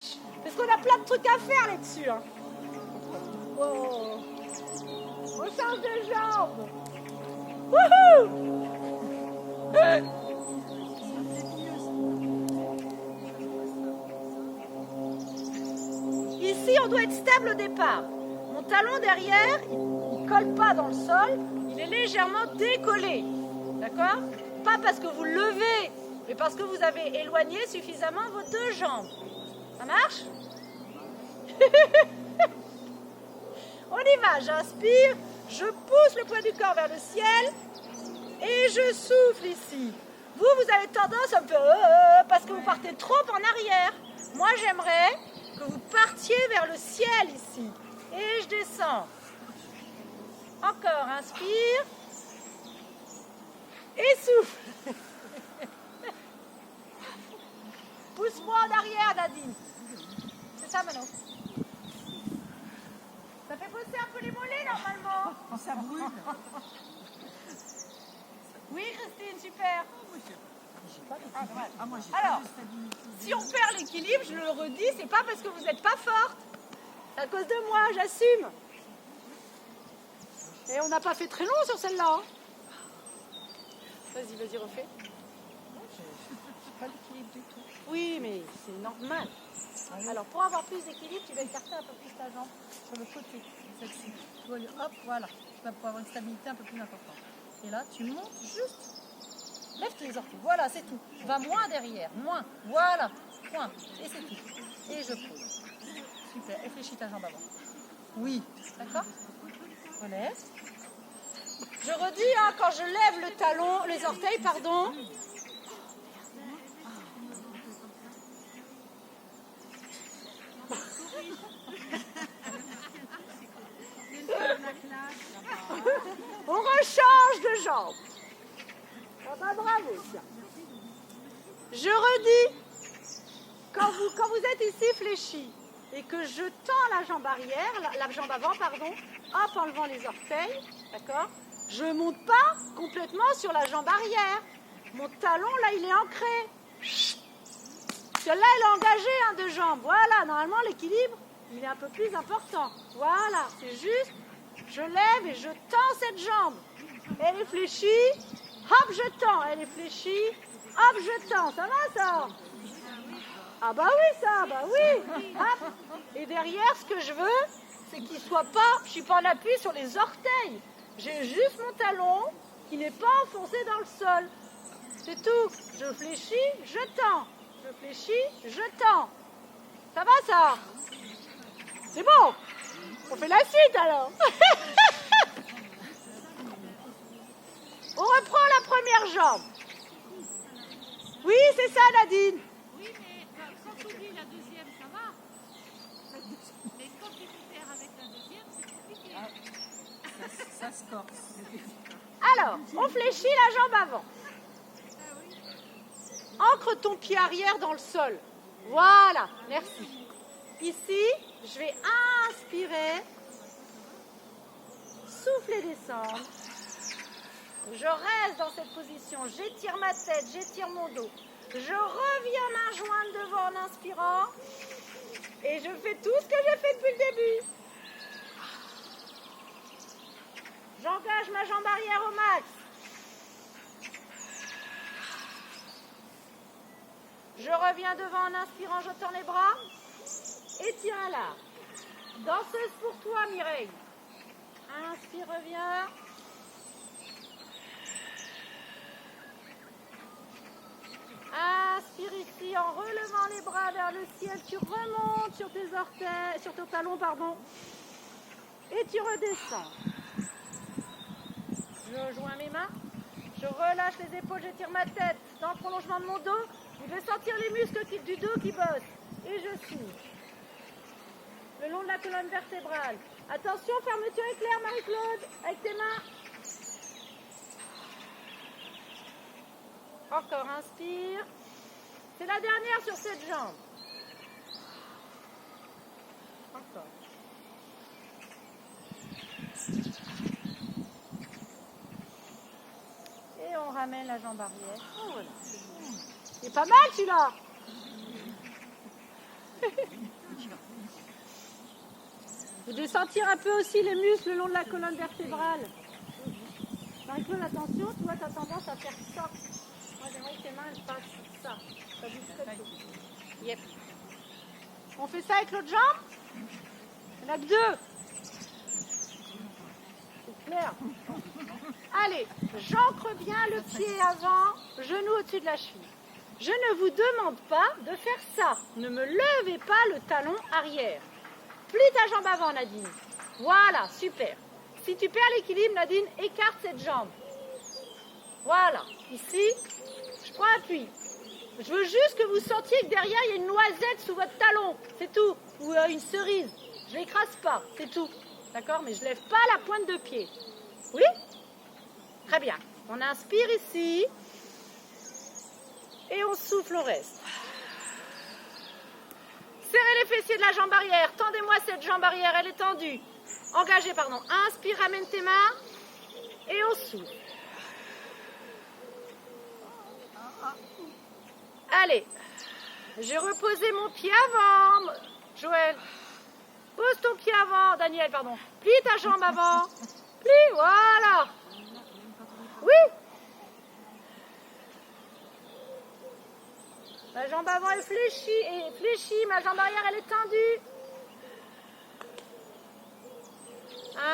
Parce qu'on a plein de trucs à faire là-dessus. Hein. Wow. On change de jambes. Wouhou! Ici, on doit être stable au départ. Mon talon derrière, il ne colle pas dans le sol, il est légèrement décollé. D'accord? Pas parce que vous le levez, mais parce que vous avez éloigné suffisamment vos deux jambes. Ça marche? On y va, j'inspire, je pousse le poids du corps vers le ciel et je souffle ici. Vous avez tendance un peu parce que vous partez trop en arrière. Moi, j'aimerais que vous partiez vers le ciel ici. Et je descends. Encore, inspire. Et souffle. Pousse-moi en arrière, Nadine. C'est ça, Manon. Ça fait bosser un peu les mollets, normalement. Ça brûle. Oui, Christine, super. Moi, j'ai Alors, pas de stabilité. si on perd l'équilibre, je le redis, c'est pas parce que vous n'êtes pas forte. C'est à cause de moi, j'assume. Et on n'a pas fait très long sur celle-là. Hein. Vas-y, refais. J'ai pas d'équilibre du tout. Oui, mais c'est normal. Alors, pour avoir plus d'équilibre, tu vas écarter un peu plus ta jambe. Sur le côté, celle-ci. Tu vois, hop, voilà. Tu vas pouvoir avoir une stabilité un peu plus importante. Et là, tu montes juste. Lève tes orteils. Voilà, c'est tout. Va moins derrière. Moins. Voilà. Point. Et c'est tout. Et je pose. Super. Et fléchis ta jambe avant. Oui. D'accord? Relève. Je redis, hein, quand je lève le talon, les orteils, pardon. On rechange de jambe. Ah bah bravo, tiens. Je redis, quand vous êtes ici fléchi et que je tends la jambe arrière, la jambe avant, pardon, hop, en levant les orteils, d'accord? Je ne monte pas complètement sur la jambe arrière. Mon talon, là, il est ancré. Celle-là, elle est engagée, hein, de jambes. Voilà, normalement, l'équilibre, il est un peu plus important. Voilà, c'est juste, je lève et je tends cette jambe. Elle est fléchie, hop, je tends. Elle est fléchie, hop, je tends. Ça va, ça? Ah bah oui, ça, bah oui. Hop. Et derrière, ce que je veux, c'est qu'il soit pas, je suis pas en appui sur les orteils. J'ai juste mon talon qui n'est pas enfoncé dans le sol. C'est tout. Je fléchis, je tends. Je fléchis, je tends. Ça va, ça? C'est bon. On fait la suite, alors. On reprend la première jambe. Oui, c'est ça, Nadine. Oui, mais quand tu oublies la deuxième, ça va. Mais quand tu peux faire avec la deuxième, c'est compliqué. Ça se corse. Alors, on fléchit la jambe avant. Ancre ton pied arrière dans le sol. Voilà, merci. Ici, je vais inspirer, souffler, descendre. Je reste dans cette position, j'étire ma tête, j'étire mon dos. Je reviens main jointe devant en inspirant. Et je fais tout ce que j'ai fait depuis le début. J'engage ma jambe arrière au max. Je reviens devant en inspirant, je tends les bras. Et tiens là. Danseuse pour toi, Mireille. Inspire, reviens. Inspire ici en relevant les bras vers le ciel. Tu remontes sur tes orteils, sur ton talon, pardon. Et tu redescends. Je joins mes mains. Je relâche les épaules, j'étire ma tête dans le prolongement de mon dos. Vous devez sentir les muscles du dos qui bossent. Et je souffle. Le long de la colonne vertébrale. Attention, fermeture éclair, Marie-Claude, avec tes mains. Encore, inspire. C'est la dernière sur cette jambe. Encore. Et on ramène la jambe arrière. Oh, voilà. C'est pas mal, celui-là. Vous devez sentir un peu aussi les muscles le long de la colonne vertébrale. Marie-Claude, attention, tu vois, tu as tendance à faire ça. Moi, j'aimerais que tes mains elles fassent ça. Ça bouge très peu. Yep. On fait ça avec l'autre jambe? Il y en a que deux. C'est clair. Allez, j'ancre bien le pied avant, genou au-dessus de la cheville. Je ne vous demande pas de faire ça. Ne me levez pas le talon arrière. Plie ta jambe avant, Nadine. Voilà, super. Si tu perds l'équilibre, Nadine, écarte cette jambe. Voilà. Ici, je prends appui. Je veux juste que vous sentiez que derrière, il y a une noisette sous votre talon. C'est tout. Ou une cerise. Je ne l'écrase pas. C'est tout. D'accord? Mais je ne lève pas la pointe de pied. Oui? Très bien. On inspire ici. Et on souffle, on reste. Serrez les fessiers de la jambe arrière. Tendez-moi cette jambe arrière, elle est tendue. Engagez, pardon. Inspire, ramène tes mains. Et on souffle. Allez. J'ai reposé mon pied avant. Joël. Pose ton pied avant. Daniel, pardon. Plie ta jambe avant. Plie, voilà. Oui. Ma jambe avant est fléchie, ma jambe arrière elle est tendue.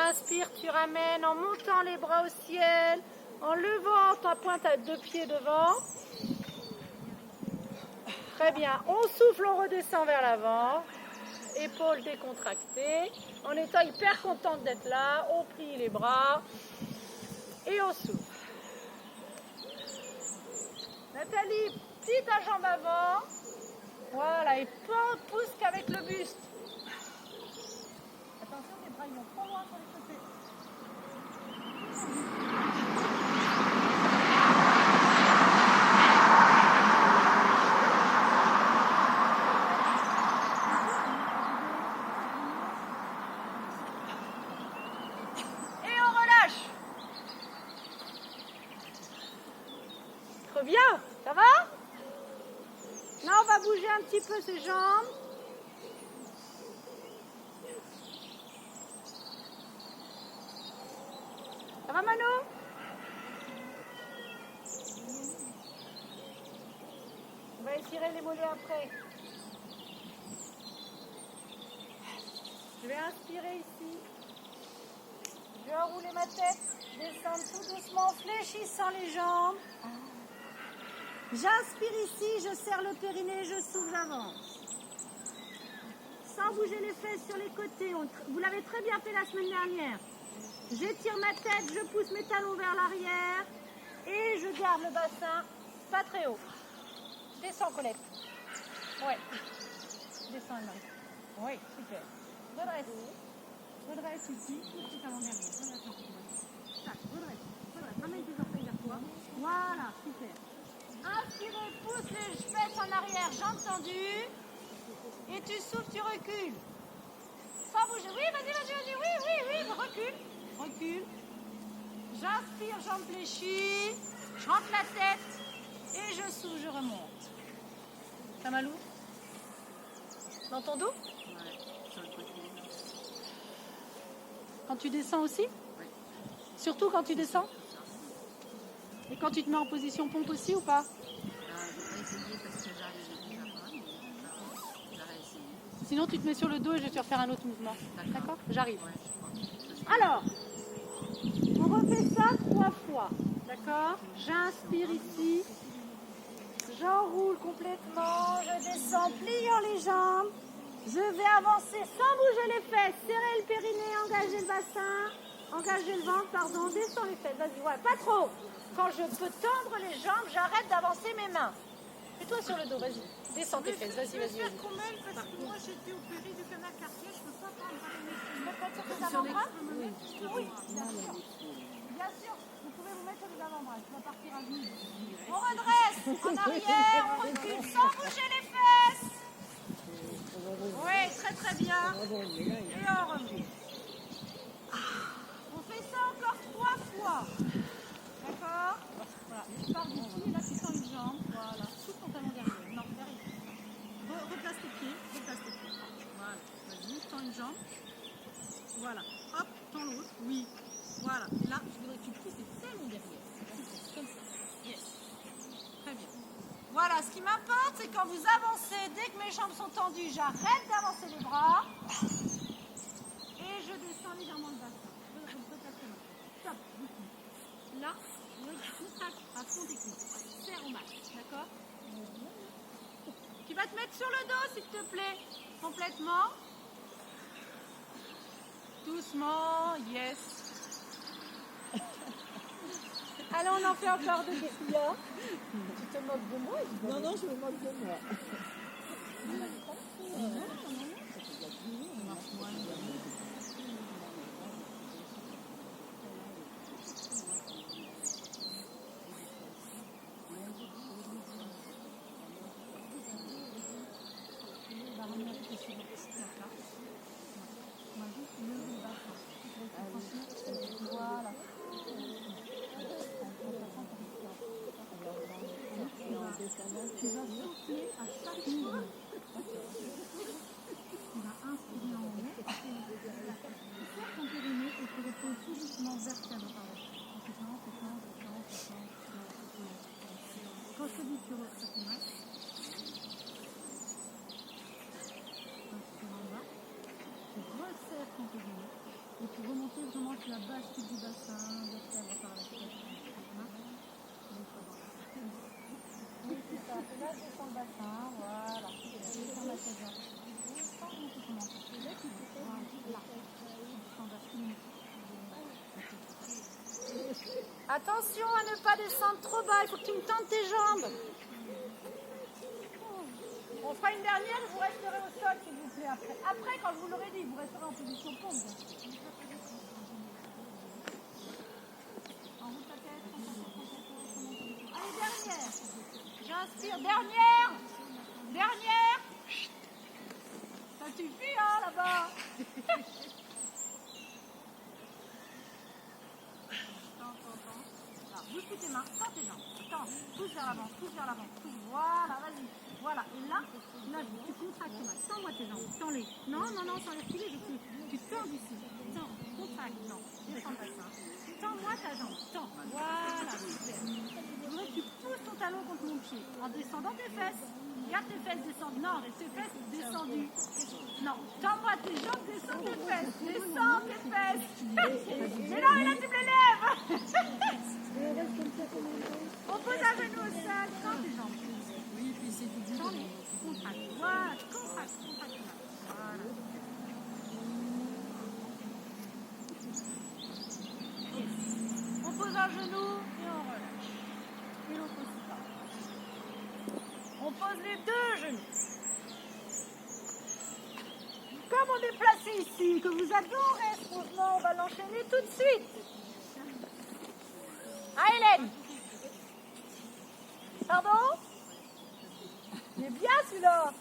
Inspire, tu ramènes en montant les bras au ciel, en levant ta pointe à deux pieds devant. Très bien, on souffle, on redescend vers l'avant. Épaules décontractées. En étant hyper contente d'être là, on plie les bras et on souffle. Nathalie, plie ta jambe avant. Voilà, et pousse qu'avec le buste. Attention, tes bras ils vont trop loin sur les côtés. Et on relâche. Très bien, ça va? Là, on va bouger un petit peu ses jambes. Ça va, Mano? On va étirer les mollets après. Je vais inspirer ici. Je vais enrouler ma tête. Descendre tout doucement, fléchissant les jambes. J'inspire ici, je serre le périnée, je souffle, j'avance. Sans bouger les fesses sur les côtés. Vous l'avez très bien fait la semaine dernière. J'étire ma tête, je pousse mes talons vers l'arrière et je garde le bassin pas très haut. Descends, Colette. Ouais. Descends, Anne-Marie. Oui, super. Redresse. Redresse ici, pousse tes talons derrière. Redresse. Ramène tes orteils vers toi. Voilà, super. Inspirez, pousse les fesses en arrière, jambes tendues. Et tu souffles, tu recules. Sans bouger. Oui, vas-y. Oui. Recule. J'inspire, jambes fléchies. Je rentre la tête. Et je souffle, je remonte. Tamalou? Dans ton dos? Ouais, sur le côté. Quand tu descends aussi? Oui. Surtout quand tu descends? Et quand tu te mets en position pompe aussi ou pas? Je vais essayer parce que j'arrive déjà pas, mais j'aurais essayé. Sinon tu te mets sur le dos et je vais te faire un autre mouvement. D'accord? J'arrive. Ouais, je crois. Alors, on refait ça 3 fois. D'accord? J'inspire ici. J'enroule complètement. Je descends, pliant les jambes. Je vais avancer sans bouger les fesses. Serrer le périnée, engager le bassin. Engager le ventre, pardon. Descends les fesses. Vas-y, ouais, pas trop. Quand je peux tendre les jambes, j'arrête d'avancer mes mains. Mets-toi sur le dos, vas-y. Descends tes fesses. Vas-y. Parce que moi j'étais opérée du canal carpier, je ne peux pas prendre Vous pouvez mettre sur les avant-bras? Oui, bien sûr. Bien sûr, vous pouvez vous mettre sur les avant-bras. Je vais partir à vide. On redresse en arrière, on recule sans bouger les fesses. Oui, très bien. Et on revient. On fait ça encore 3 fois. D'accord? Voilà, je pars d'ici et là tu sens une jambe. Voilà, sous ton talon derrière. Non, derrière. replace tes pieds, replace tes pieds. Voilà, vas-y, tends une jambe. Voilà, hop, tends l'autre, oui. Voilà, et là, je voudrais que tu pousses les talons derrière. Comme ça. Yes. Très bien. Voilà, ce qui m'importe, c'est quand vous avancez, dès que mes jambes sont tendues, j'arrête d'avancer les bras et je descends légèrement le bassin. Stop. Là, je contracte à fond tes cuisses. Serre au max, d'accord? Tu vas te mettre sur le dos, s'il te plaît. Complètement. Doucement, yes. Allez, on en fait encore deux. Qu'est-ce qu'il y a? Tu te moques de moi? Non, non, je me moque de moi. Voilà. Tu vas souffler à chaque mouvement. Tu vas inspirer en haut. Tu serres ton périnée et tu reposes tout doucement verticalement par là. Quand je te dis que tu retires ton max, inspire en bas, tu resserres ton périnée et tu remontes vraiment sur la base du bassin, vertèbre par la tête. Oui, c'est ça. Et là, je descends le bassin. Voilà. Je descends la tête. Sans remonter ton menton. Là. Attention à ne pas descendre trop bas. Il faut que tu me tendes tes jambes. On fera une dernière et vous resterez au sol, s'il vous plaît. Après, quand je vous l'aurai dit, vous resterez en position pompe. En route la tête. Allez, dernière. J'inspire. Dernière. Dernière. Ça suffit, hein, là-bas. Là, bouge toutes tes mains. Tends tes jambes. Tends. Pousse vers l'avant. Pousse vers l'avant. Pousse. Voilà, vas-y. Voilà. Et là, tu contractes tes mains. Tends-moi tes jambes. Tends-les. Non, non, non, sans les reculer. Tu tends d'ici. Tends. Contracte. Non. Descends le bassin. Tends-moi ta jambe. Tends. Voilà. Super. Je voudrais que tu pousses ton talon contre mon pied en descendant tes fesses. Regarde tes fesses descendre. Non, reste tes fesses descendues. Non, tends-moi tes jambes, descends tes fesses. Descends tes fesses. Mais non, mais là, tu me les lèves. On pose un genou au sol. Tends tes jambes. Oui, puis c'est du Tends les. Contracte. Voilà. Contracte. Contracte. Voilà. On pose un genou et on relâche. Et l'autre aussi pas. On pose les deux genoux. Comme on est placé ici, que vous adorez ce mouvement, on va l'enchaîner tout de suite. Ah, Hélène. Pardon? Il est bien celui-là.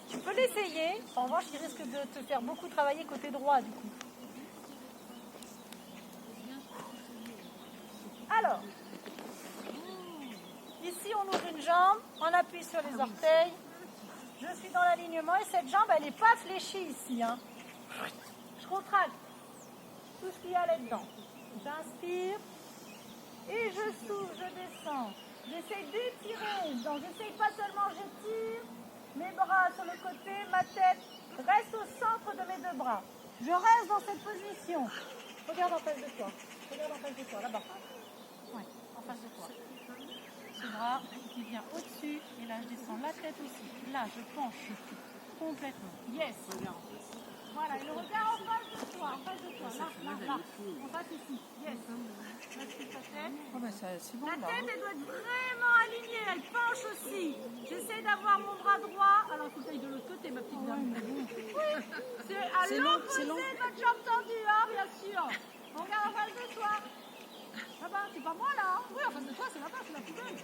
Tu peux l'essayer. En revanche, il risque de te faire beaucoup travailler côté droit du coup. Alors, ici on ouvre une jambe, on appuie sur les orteils. Je suis dans l'alignement et cette jambe, elle n'est pas fléchie ici. Hein. Je contracte tout ce qu'il y a là-dedans. J'inspire et je souffle, je descends. J'essaie d'étirer. Donc j'essaie pas seulement, j'étire mes bras sur le côté, ma tête reste au centre de mes deux bras. Je reste dans cette position. Regarde en face de toi. Regarde en face de toi, là-bas. Ouais, en face de toi. Ce bras qui vient au-dessus et là je descends la tête aussi. Là je penche complètement. Yes. Voilà, et le regard en face de toi, là. En face ici. Yes. Là tu ta tête. Oh ben c'est bon, La là. tête elle doit être vraiment alignée, elle penche aussi. J'essaie d'avoir mon bras droit. Alors il faut que tu ailles de l'autre côté ma petite dame. Oui, c'est à l'opposé de votre jambe tendue, hein, bien sûr. On regarde en face de toi. Là-bas, c'est pas moi là. Oui, en face de toi, c'est là-bas, c'est la poubelle.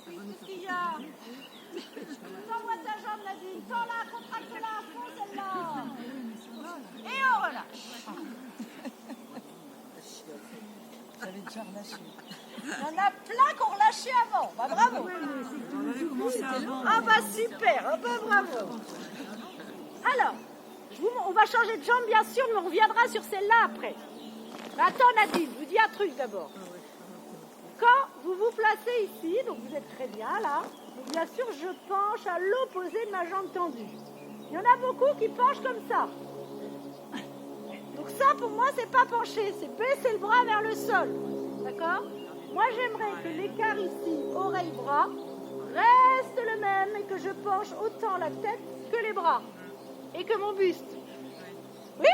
Qu'est-ce qu'il y a? Tends-moi ta jambe, Nadine. Tends-la, contracte-la à fond, celle-là. Et on relâche. J'avais déjà relâché. Il y en a plein qu'on relâche lâché avant. Bah, bravo. Ah bah super, ah bah bravo. Alors, on va changer de jambe bien sûr, mais on reviendra sur celle-là après. Mais attends Nadine, je vous dis un truc d'abord. Quand vous vous placez ici, donc vous êtes très bien là, donc bien sûr je penche à l'opposé de ma jambe tendue. Il y en a beaucoup qui penchent comme ça. Donc ça pour moi c'est pas pencher, c'est baisser le bras vers le sol. D'accord? Moi j'aimerais que l'écart ici, oreille-bras, reste le même et que je penche autant la tête que les bras. Et que mon buste. Oui?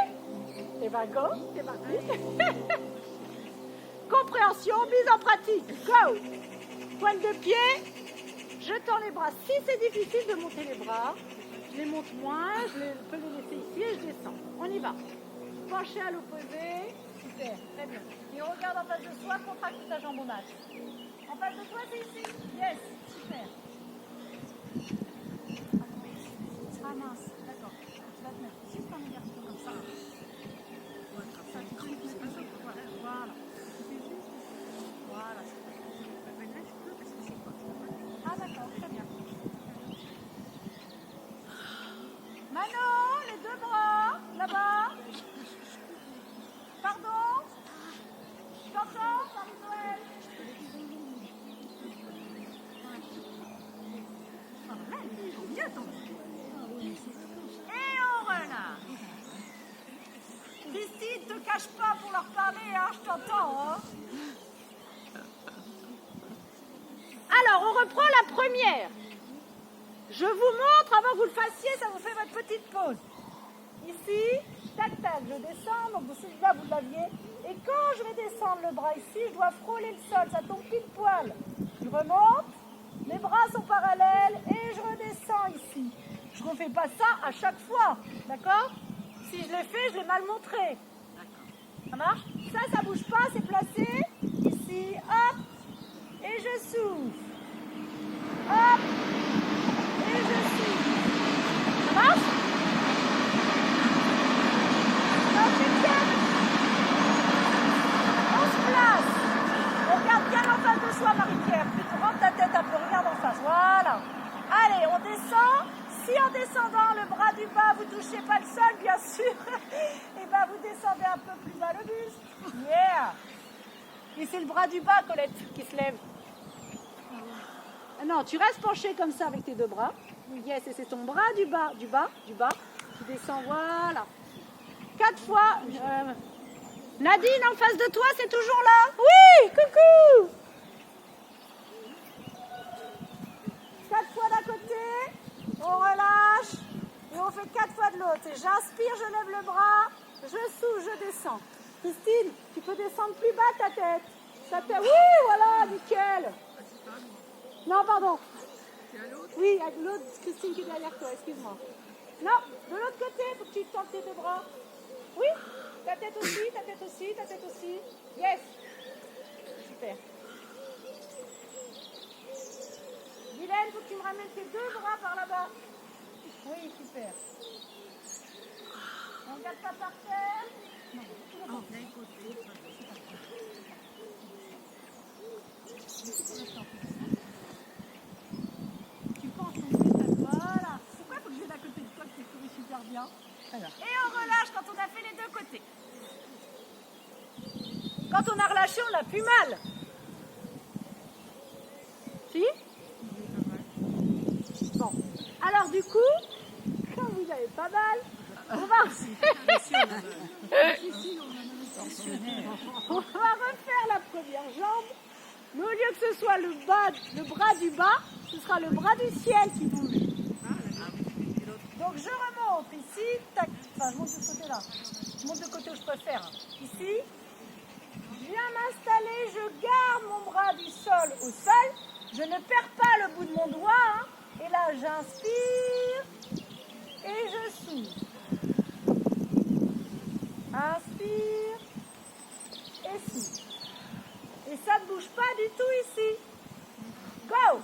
Eh ben go, c'est parti. Compréhension, mise en pratique. Go! Pointe de pied, je tends les bras. Si c'est difficile de monter les bras, je les monte moins, peux les laisser ici et je descends. On y va. Pencher à l'opposé. Super, très bien. Et on regarde en face de soi, contracte ta jambe au max. En face de toi, c'est ici. Yes, super. Ah mince, d'accord. Tu vas te mettre juste en éversion comme ça. Voilà. Voilà. Ah d'accord, très bien. Manon, les deux bras, là-bas. Pardon? Tu t'entends, Marie-Noël? Et on relâche. Christine, te cache pas pour leur parler, hein, je t'entends. Hein. Alors, on reprend la première. Je vous montre, avant que vous le fassiez, ça vous fait votre petite pause. Ici, tac, tac, je descends, donc celui-là, vous l'aviez. Et quand je vais descendre le bras ici, je dois frôler le sol, ça tombe pile poil. Je remonte, mes bras sont parallèles et je redescends ici. Je ne refais pas ça à chaque fois, d'accord? Si je l'ai fait, je l'ai mal montré. Ça marche? Ça bouge pas, c'est placé. Ici, hop, et je souffle. Hop, et je souffle. Ça marche? Donc, on se place. On regarde bien en face de soi, Marie-Pierre. Tu rentres ta tête un peu, regarde en face. Voilà. Allez, on descend. Si en descendant le bras du bas, vous ne touchez pas le sol, bien sûr, et bien vous descendez un peu plus bas le buste. Yeah! Et c'est le bras du bas, Colette, qui se lève. Non, tu restes penché comme ça avec tes deux bras. Yes, et c'est ton bras du bas. Tu descends, voilà. 4 fois. Nadine, en face de toi, c'est toujours là. Oui, coucou! 4 fois d'un côté. On relâche et on fait 4 fois de l'autre. J'inspire, je lève le bras, je souffle, je descends. Christine, tu peux descendre plus bas ta tête. Oui, voilà, nickel. Non, pardon. Oui, l'autre, Christine qui est derrière toi, excuse-moi. Non, de l'autre côté, il faut que tu tentes tes deux bras. Oui, ta tête aussi, ta tête aussi, ta tête aussi. Yes. Super. Guylaine, faut que tu me ramènes tes deux bras par là-bas. Oui, super. On ne regarde pas par terre. Non. Tu penses voilà. Pourquoi il faut que je vienne à côté de toi que tu couru super bien? Alors. Et on relâche quand on a fait les deux côtés. Quand on a relâché, on n'a plus mal. Si? Bon, alors du coup, quand vous avez pas mal, on va refaire la première jambe, mais au lieu que ce soit le bras du bas, ce sera le bras du ciel qui bouge. Donc je remonte ici, tac, enfin je monte de ce côté-là, je monte de côté où je préfère. Ici, je viens m'installer, je garde mon bras du sol au sol, je ne perds pas le bout de mon doigt, hein. Et là, j'inspire et je souffle. Inspire et souffle. Et ça ne bouge pas du tout ici. Go!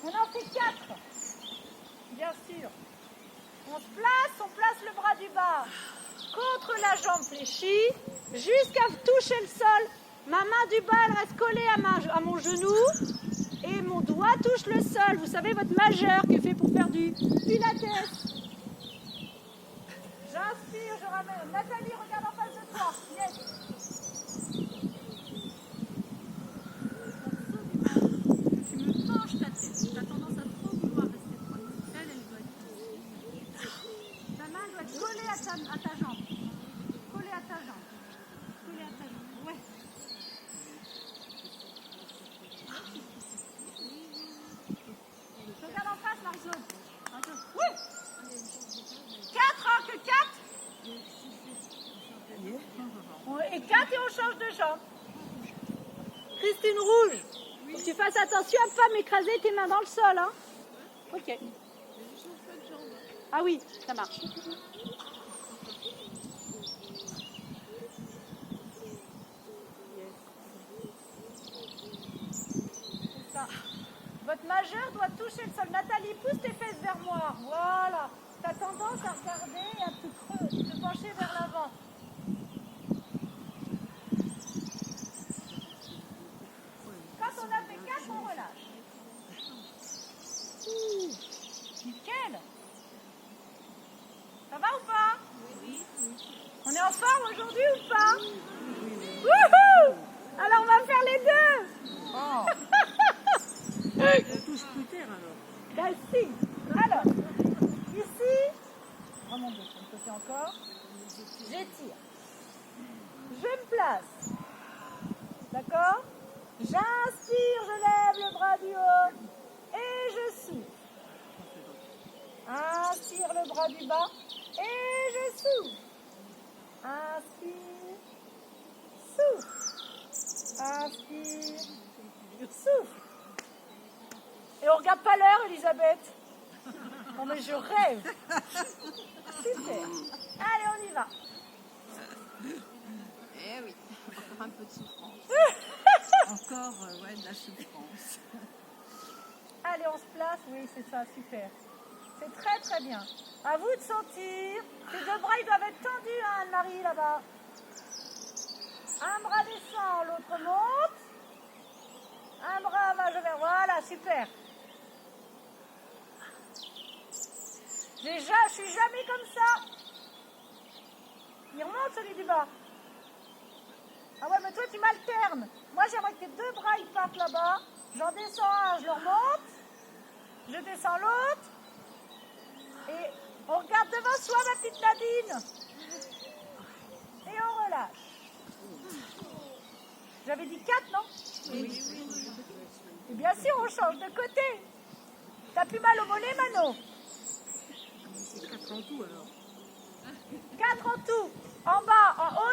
On en fait 4. Bien sûr. On place le bras du bas contre la jambe fléchie jusqu'à toucher le sol Ma main du bas, elle reste collée à mon genou. Et mon doigt touche le sol. Vous savez, votre majeur qui est fait pour faire du pilates. J'inspire, je ramène. Nathalie, regarde en face de toi. Yes. Tu me penches ta tête. Tu as tendance à trop vouloir rester droite. Elle doit être. Ta main doit être collée à ta jambe. Collée à ta jambe. Collée à ta jambe. Ouais. Regarde en face, Marie-Claude. Oui. 4, hein, que 4. Et 4 et on change de jambe. Christine Rouge, faut que tu fasses attention à ne pas m'écraser tes mains dans le sol. Hein. Ok. Ah oui, ça marche. C'est ça. Votre majeur doit toucher le sol. Nathalie, pousse tes fesses vers moi. Voilà. Tu as tendance à regarder et à te pencher vers l'avant. Quand on a fait 4, on relâche. Nickel. Ça va ou pas? On est en forme aujourd'hui ou pas? Wouhou! Alors on va faire les deux. Oh, Oh. touche plus terre alors. Ben si. Alors, ici, remonte de son côté encore. J'étire. Je me place. D'accord? J'inspire, je lève le bras du haut et je souffle. Inspire le bras du bas et je souffle. Inspire, souffle. Inspire, souffle. Et on regarde pas l'heure, Elisabeth. Non mais je rêve. Super. Allez, on y va. Eh oui, encore un peu de souffrance. Encore, ouais, de la souffrance. Allez, on se place. Oui, c'est ça, super. C'est très très bien. À vous de sentir. Les deux bras, ils doivent être tendus, hein, Anne-Marie, là-bas. Un bras descend, l'autre monte. Un bras va vers. Voilà, super. Je suis jamais comme ça. Il remonte celui du bas. Ah ouais, mais toi tu m'alternes. Moi j'aimerais que tes deux bras ils partent là-bas. J'en descends un, je le remonte. Je descends l'autre. Et on regarde devant soi, ma petite Nadine. Et on relâche. J'avais dit 4, non? Oui. Et bien sûr, on change de côté. T'as plus mal au mollet, Mano? C'est 4 en tout alors. 4 en tout. En bas.